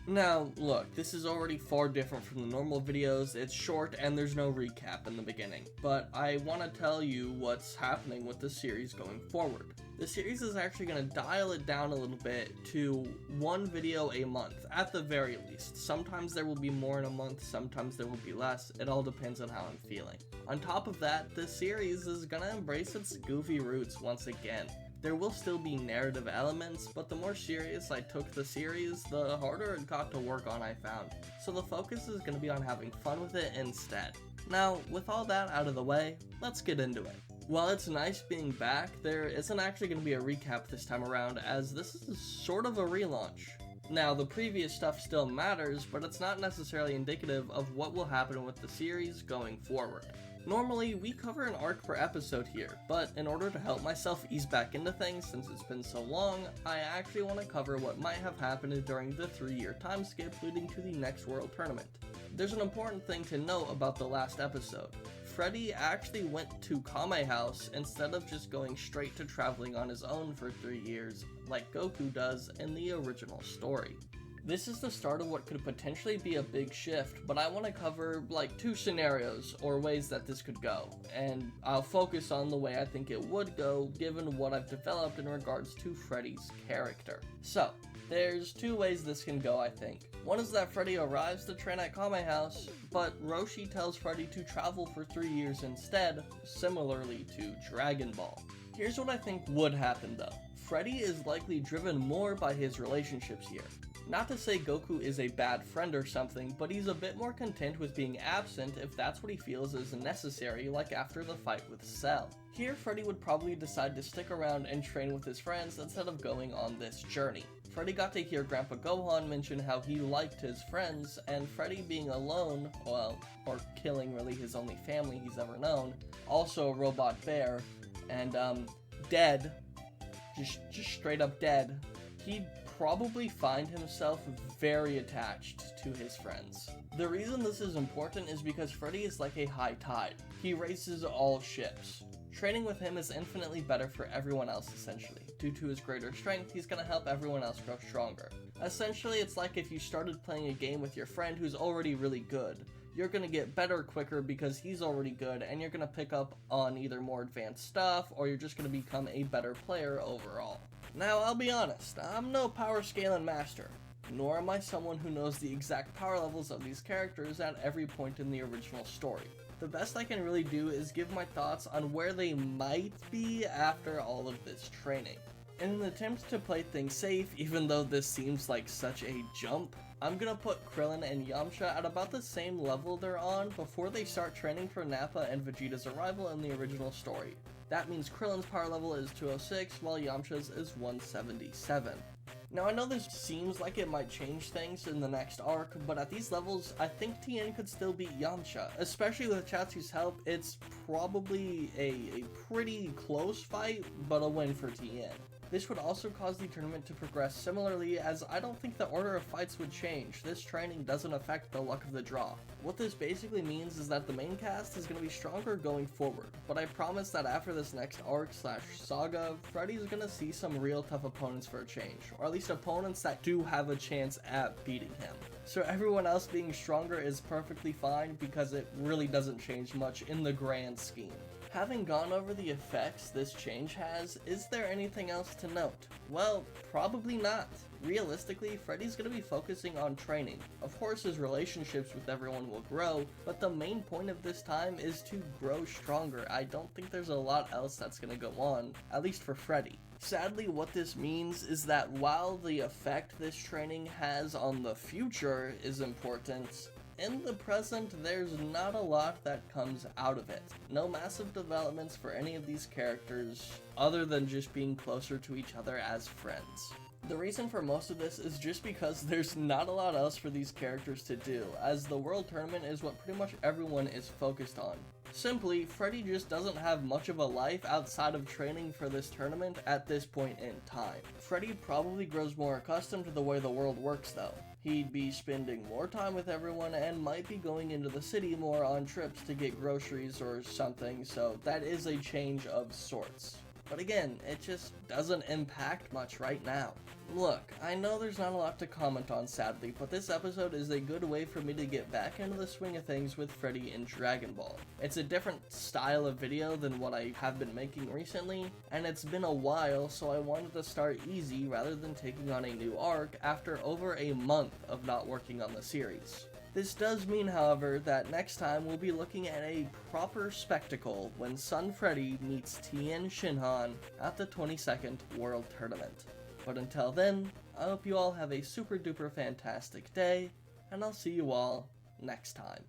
Now, look, this is already far different from the normal videos, it's short and there's no recap in the beginning, but I want to tell you what's happening with the series going forward. The series is actually going to dial it down a little bit to one video a month, at the very least. Sometimes there will be more in a month, sometimes there will be less, it all depends on how I'm feeling. On top of that, the series is going to embrace its goofy roots once again. There will still be narrative elements, but the more serious I took the series, the harder it got to work on, I found. So the focus is going to be on having fun with it instead. Now, with all that out of the way, let's get into it. While it's nice being back, there isn't actually going to be a recap this time around, as this is sort of a relaunch. Now, the previous stuff still matters, but it's not necessarily indicative of what will happen with the series going forward. Normally, we cover an arc per episode here, but in order to help myself ease back into things since it's been so long, I actually want to cover what might have happened during the 3-year time skip leading to the next World Tournament. There's an important thing to note about the last episode. Freddy actually went to Kame House instead of just going straight to traveling on his own for 3 years, like Goku does in the original story. This is the start of what could potentially be a big shift, but I want to cover like 2 scenarios or ways that this could go, and I'll focus on the way I think it would go given what I've developed in regards to Freddy's character. So, there's 2 ways this can go, I think. One is that Freddy arrives to train at Kame House, but Roshi tells Freddy to travel for 3 years instead, similarly to Dragon Ball. Here's what I think would happen though. Freddy is likely driven more by his relationships here. Not to say Goku is a bad friend or something, but he's a bit more content with being absent if that's what he feels is necessary, like after the fight with Cell. Here, Freddy would probably decide to stick around and train with his friends instead of going on this journey. Freddy got to hear Grandpa Gohan mention how he liked his friends, and Freddy being alone, well, or killing really his only family he's ever known, also a robot bear, and dead, just straight up dead, he'd probably find himself very attached to his friends. The reason this is important is because Freddy is like a high tide. He raises all ships. Training with him is infinitely better for everyone else essentially. Due to his greater strength, he's going to help everyone else grow stronger. Essentially, it's like if you started playing a game with your friend who's already really good. You're going to get better quicker because he's already good, and you're going to pick up on either more advanced stuff, or you're just going to become a better player overall. Now, I'll be honest, I'm no power scaling master, nor am I someone who knows the exact power levels of these characters at every point in the original story. The best I can really do is give my thoughts on where they might be after all of this training. In an attempt to play things safe, even though this seems like such a jump, I'm gonna put Krillin and Yamcha at about the same level they're on before they start training for Nappa and Vegeta's arrival in the original story. That means Krillin's power level is 206, while Yamcha's is 177. Now I know this seems like it might change things in the next arc, but at these levels, I think Tien could still beat Yamcha. Especially with Chatsu's help, it's probably a pretty close fight, but a win for Tien. This would also cause the tournament to progress similarly, as I don't think the order of fights would change. This training doesn't affect the luck of the draw. What this basically means is that the main cast is going to be stronger going forward, but I promise that after this next arc/saga, Freddy's going to see some real tough opponents for a change, or at least opponents that do have a chance at beating him. So everyone else being stronger is perfectly fine because it really doesn't change much in the grand scheme. Having gone over the effects this change has, is there anything else to note? Well, probably not. Realistically, Freddy's going to be focusing on training. Of course, his relationships with everyone will grow, but the main point of this time is to grow stronger. I don't think there's a lot else that's going to go on, at least for Freddy. Sadly, what this means is that while the effect this training has on the future is important, in the present, there's not a lot that comes out of it. No massive developments for any of these characters, other than just being closer to each other as friends. The reason for most of this is just because there's not a lot else for these characters to do, as the World Tournament is what pretty much everyone is focused on. Simply, Freddy just doesn't have much of a life outside of training for this tournament at this point in time. Freddy probably grows more accustomed to the way the world works though. He'd be spending more time with everyone and might be going into the city more on trips to get groceries or something, so that is a change of sorts. but again, it just doesn't impact much right now. Look, I know there's not a lot to comment on sadly, but this episode is a good way for me to get back into the swing of things with Freddy in Dragon Ball. It's a different style of video than what I have been making recently, and it's been a while, so I wanted to start easy rather than taking on a new arc after over a month of not working on the series. This does mean, however, that next time we'll be looking at a proper spectacle when Son Freddy meets Tien Shinhan at the 22nd World Tournament. But until then, I hope you all have a super duper fantastic day, and I'll see you all next time.